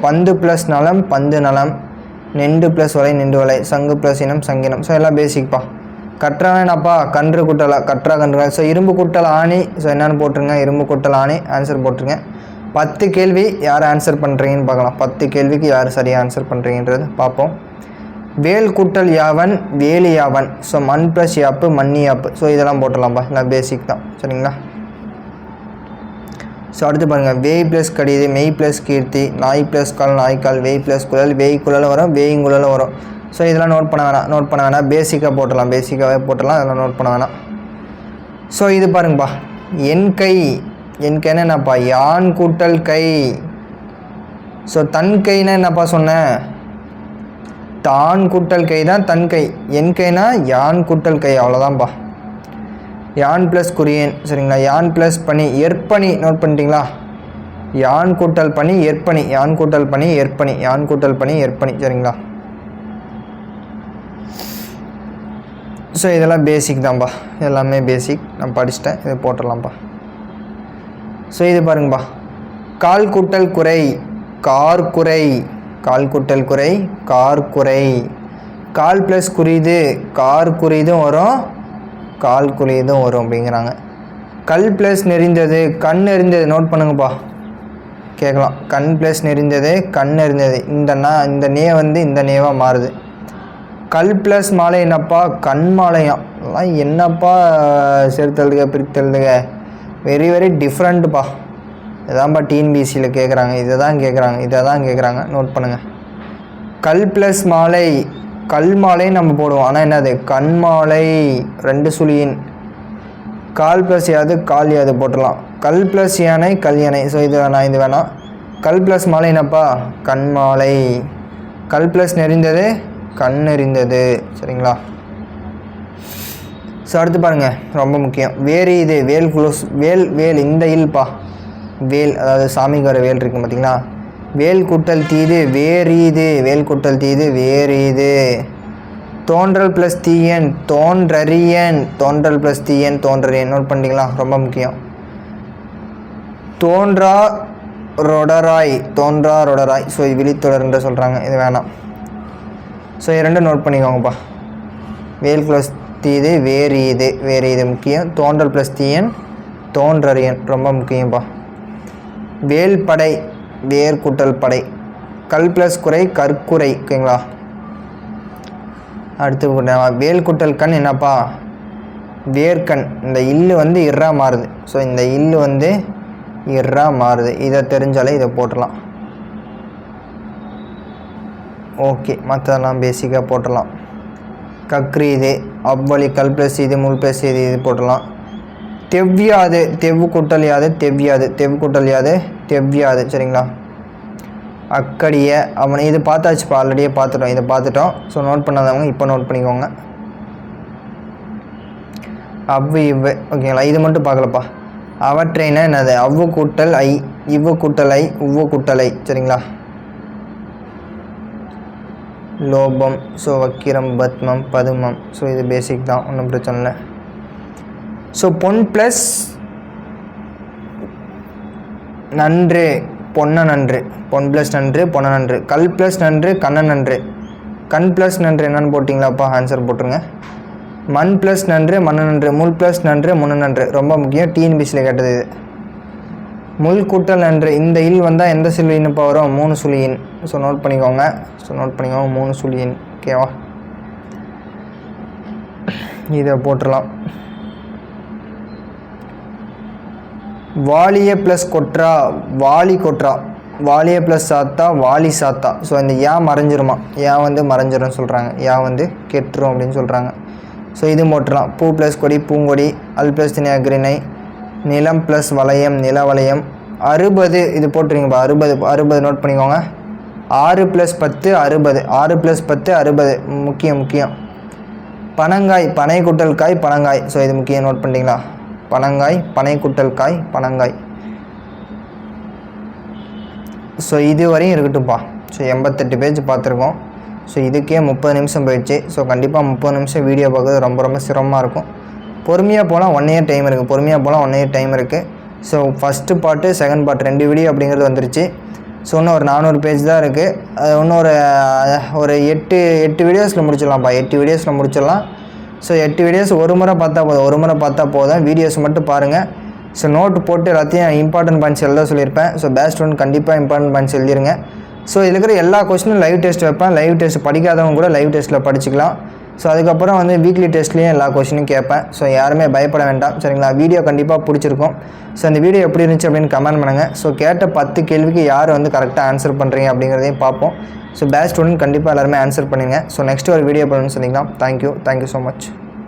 பந்து ப்ளஸ் நலம் பந்து நலம். நெண்டு ப்ளஸ் வலை நெண்டு வலை. சங்கு ப்ளஸ் இனம் சங்கினம். ஸோ எல்லாம் பேசிக்ப்பா. கற்றானா என்னப்பா கன்று குட்டலா, கற்றா கன்று. ஸோ இரும்பு குட்டல் ஆணி. ஸோ என்னென்னு போட்டுருங்க, இரும்பு குட்டல் ஆணி ஆன்சர் போட்டுருங்க. 10 கேள்வி யார் ஆன்சர் பண்ணுறீங்கன்னு பார்க்கலாம். 10 கேள்விக்கு யார் சரியாக ஆன்சர் பண்ணுறீங்கன்றது பார்ப்போம். வேல் கூட்டல் யாவன் வேலி யாவன். ஸோ மண் ப்ளஸ் யாப்பு மண்ணி யாப்பு. ஸோ இதெல்லாம் போட்டுடலாம்ப்பா, எல்லாம் பேசிக் தான் சரிங்களா. ஸோ அடுத்து பாருங்கள், வேய் ப்ளஸ் கடிது மெய் ப்ளஸ் கீர்த்தி. நாய் ப்ளஸ் கால் நாய்க்கால். வேய் ப்ளஸ் குழல் வேய் குழல் வரும் வேய்ங்குழல் வரும். ஸோ இதெல்லாம் நோட் பண்ண வேணாம், பேசிக்காக போட்டலாம், பேசிக்காகவே போட்டலாம், இதெல்லாம் நோட் பண்ண வேணாம். ஸோ இது பாருங்கப்பா, என் கை. என் கைன்னா என்னப்பா யான் கூட்டல் கை. ஸோ தன் கைன்னா என்னப்பா சொன்னேன், தான் கூட்டல் கை தான் தன் கை. என் கைனா யான் கூட்டல் கை, அவ்வளோதான்ப்பா. யான் ப்ளஸ் குறியேன் சரிங்களா. யான் ப்ளஸ் பனி எற்பனி. நோட் பண்ணிட்டீங்களா, யான் கூட்டல் பனி எற்பனி, யான் கூட்டல் பனி எற்பனி, யான் கூட்டல் பனி எற்பனி சரிங்களா. ஸோ இதெல்லாம் பேசிக் தான்ப்பா, எல்லாமே பேசிக் நான் படிச்சிட்டேன், இதை போட்டுடலாம்ப்பா. ஸோ இது பாருங்கப்பா, கால் கூட்டல் குறை கார் குறை. கால் கூட்டல் குறை கார் குறை. கால் ப்ளஸ் குறிது கார் குறிதும் வரும் கால் குறிதும் வரும் அப்படிங்கிறாங்க. கல் ப்ளஸ் நெறிந்தது கண் எறிந்தது. நோட் பண்ணுங்கப்பா, கேட்கலாம். கண் ப்ளஸ் நெறிந்தது கண் எறிந்தது. இந்த நே வந்து இந்த நேவாக மாறுது. கல் ப்ளஸ் மாலை என்னப்பா கண் மாலையாம். அதெல்லாம் என்னப்பா சேர்த்தெழுதுக பிரித்தெழுதுக, வெரி வெரி டிஃப்ரெண்ட்டுப்பா. இதான்ப்பா டிஎன்பிசியில் கேட்குறாங்க, இதை தான் கேட்குறாங்க, நோட் பண்ணுங்கள். கல் ப்ளஸ் மாலை கல் மாலை நம்ம போடுவோம், ஆனால் என்னது கண் மாலை 2 சுழியின். கால் ப்ளஸ் யாது கால் யாது போட்டுடலாம். கல் ப்ளஸ் யானை கல் யானை. ஸோ இது வேணாம். கல் ப்ளஸ் மாலை என்னப்பா கண் மாலை. கல் ப்ளஸ் நெறிந்தது கண் எறிந்தது சரிங்களா. ஸோ அடுத்து பாருங்கள், ரொம்ப முக்கியம். வேறு இது வேல் குளோஸ் வேல் இந்த இல்ப்பா வேல், அதாவது சாமிக்கு வர வேல் இருக்குது பார்த்தீங்களா. வேல் கூட்டல் தீது வேறீது. வேல் கூட்டல் தீது வேறீது. தோன்றல் ப்ளஸ் தீயன் தோன்றறியன். தோன்றல் ப்ளஸ் தீயன் தோன்றறியன். நோட் பண்ணிட்டீங்களா, ரொம்ப முக்கியம். தோன்றா ரொடராய் தோன்றா ரொடராய். ஸோ இது விழித்தொடர்ன்ற சொல்கிறாங்க, இது வேணாம். ஸோ இது 2 நோட் பண்ணிக்கோங்கப்பா. வேல் ப்ளஸ் தீது வேறீது வேறீது முக்கியம். தோன்றல் ப்ளஸ் தீயன் தோன்றறியன் ரொம்ப முக்கியம்ப்பா. வேல் படை வேர் கூட்டல் படை. கல் ப்ளஸ் குறை கற்குறை. ஓகேங்களா. அடுத்து வேல் கூட்டல் கண் என்னப்பா வேர்க்கண். இந்த இல்லு வந்து இறா மாறுது. ஸோ இந்த இல்லு வந்து இறா மாறுது, இதை தெரிஞ்சாலே இதை போட்டுடலாம். ஓகே, மற்றதெல்லாம் பேசிக்காக போட்டுடலாம். கக்ரீது அவ்வளி கல் ப்ளஸ் இது முள் ப்ளஸ் இது போட்டுடலாம். தெவ்யாது தெவ்வு கூட்டல் யாது தெவ்யாது. தெவ்வு கூட்டல் யாது தெவ்யாது சரிங்களா. அக்கடிய அவனை இது பார்த்தாச்சுப்பா, ஆல்ரெடியே பார்த்துட்டோம், இதை பார்த்துட்டோம். ஸோ நோட் பண்ணாதவங்க இப்போ நோட் பண்ணிக்கோங்க. அவ்வு இவ்வு ஓகேங்களா, இது மட்டும் பார்க்கலப்பா. அவற்றைனா என்னது, அவ்வு கூட்டல் ஐ, இவ்வு கூட்டல் ஐ, உவ்வு கூட்டல் ஐ, சரிங்களா. லோபம், ஸோ வக்கிரம், பத்மம், பதுமம், ஸோ இது பேசிக் தான், ஒன்றும் பிரச்சனை இல்லை. ஸோ பொன் ப்ளஸ் நன்று, பொன்ன நன்று, பொன் ப்ளஸ் நன்று, பொன்ன நன்று. கல் ப்ளஸ் நன்று, கண்ண நன்று. கண் ப்ளஸ் நன்று என்னன்னு போட்டிங்களாப்பா, ஆன்சர் போட்டுருங்க. மண் ப்ளஸ் நன்று, மண்ணு நன்று. முள் ப்ளஸ் நன்று, முன்னு நன்று. ரொம்ப முக்கியம், டிஎன்பிசியில் கேட்டது இது. முள் கூட்டல் நன்று, இந்த இல் வந்தால் எந்த சுழியின்ப்பா வரும், 3 சுழியின். ஸோ நோட் பண்ணிக்கோங்க. ஸோ நோட் பண்ணிக்கோங்க, 3 சுழியின். ஓகேவா, இதை போட்டுடலாம். வாலிய ப்ளஸ் கொற்றா, வாலி கொற்றா. வாலிய ப்ளஸ் சாத்தா, வாலி சாத்தா. ஸோ இந்த யா மறைஞ்சிருமா, யா வந்து மறைஞ்சிரும் சொல்கிறாங்க, யா வந்து கெட்டுரும் அப்படின்னு சொல்கிறாங்க. ஸோ இது போட்டுடலாம். பூ ப்ளஸ் கொடி, பூங்கொடி. அல் ப்ளஸ் திணை, அக்ரிணை. நிலம் ப்ளஸ் வளையம், நில வளையம். 60 இது போட்டுருங்கப்பா, 60 நோட் பண்ணிக்கோங்க. 6 + 10 60, 6 + 10 60, முக்கியம் முக்கியம். பனங்காய், பனை குட்டல் காய், பனங்காய். ஸோ இது முக்கியம், நோட் பண்ணிட்டீங்களா. பனங்காய், பனை குட்டல் காய், பனங்காய். ஸோ இது வரையும் இருக்கட்டும்ப்பா. ஸோ 88 பேஜ் பார்த்துருக்கோம். ஸோ இதுக்கே 30 நிமிஷம் போயிடுச்சு. ஸோ கண்டிப்பாக 30 நிமிஷம் வீடியோ பார்க்குறது ரொம்ப ரொம்ப சிரமமாக இருக்கும். பொறுமையாக போனால் 1 இயர் டைம் இருக்குது, பொறுமையாக போனால் 1 இயர் டைம் இருக்குது. So first part, second part 2 video அப்படிங்கிறது வந்துருச்சு. ஸோ இன்னும் ஒரு 400 பேஜ் தான் இருக்குது. அது இன்னும் ஒரு 8 வீடியோஸில் முடிச்சிடலாம்ப்பா, 8 வீடியோஸில் முடிச்சிடலாம். ஸோ 8 வீடியோஸ் ஒரு முறை பார்த்தா போதும், வீடியோஸ் மட்டும் பாருங்கள். ஸோ நோட்டு போட்டு எல்லாத்தையும் இம்பார்ட்டன்ட் பாயிண்ட்ஸ் எழுத சொல்லியிருப்பேன். ஸோ பேஸ்ட் ஒன் கண்டிப்பாக இம்பார்ட்டன்ட் பாயிண்ட்ஸ் எழுதிருங்க. ஸோ இதில் இருக்கிற எல்லா கொஸ்டினும் லைவ் டெஸ்ட் வைப்பேன். லைவ் டெஸ்ட் படிக்காதவங்க கூட லைவ் டெஸ்ட்டில் படிச்சிக்கலாம். ஸோ அதுக்கப்புறம் வந்து வீக்லி டெஸ்ட்லேயும் எல்லா கொஸ்டினும் கேட்பேன். ஸோ யாருமே பயப்பட வேண்டாம், சரிங்களா. வீடியோ கண்டிப்பாக பிடிச்சிருக்கும். ஸோ அந்த வீடியோ எப்படி இருந்துச்சு அப்படின்னு கமெண்ட் பண்ணுங்கள். ஸோ கேட்ட 10 கேள்விக்கு யார் வந்து கரெக்டாக ஆன்சர் பண்ணுறீங்க அப்படிங்கிறதையும் பார்ப்போம். ஸோ பேஸ்ட் ஒன் கண்டிப்பாக எல்லாருமே ஆன்சர் பண்ணுங்கள். ஸோ நெக்ஸ்ட் ஒரு வீடியோ பண்ணணும்னு சொன்னீங்கன்னா தேங்க்யூ ஸோ மச்.